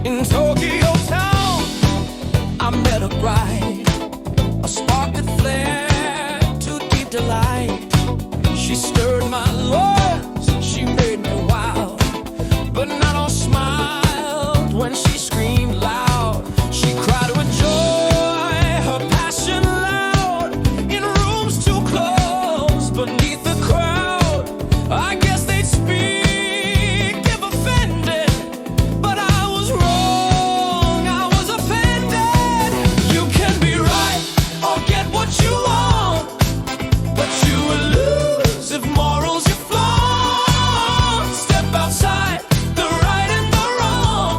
In Tokyo town, I met a bride, a spark that flared to deep delight. She stirred my loins, she made me wild, but not all smiled when she screamed loud. She cried with joy, her passion loud, in rooms too close, beneath the crowd. I guess they'd speak if offended, but I was wrong, I was offended. You can be right or get what you want, but you will lose if morals you flaunt. Step outside the right and the wrong,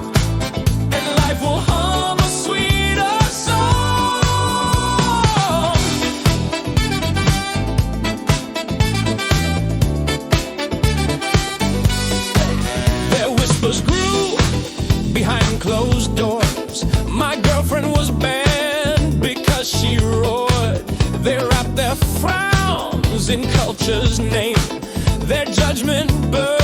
and life will hum a sweeter song. Their whispers grew behind closed doors. My girlfriend was banned because she roared. They wrapped their frowns in culture's name. Their judgment burned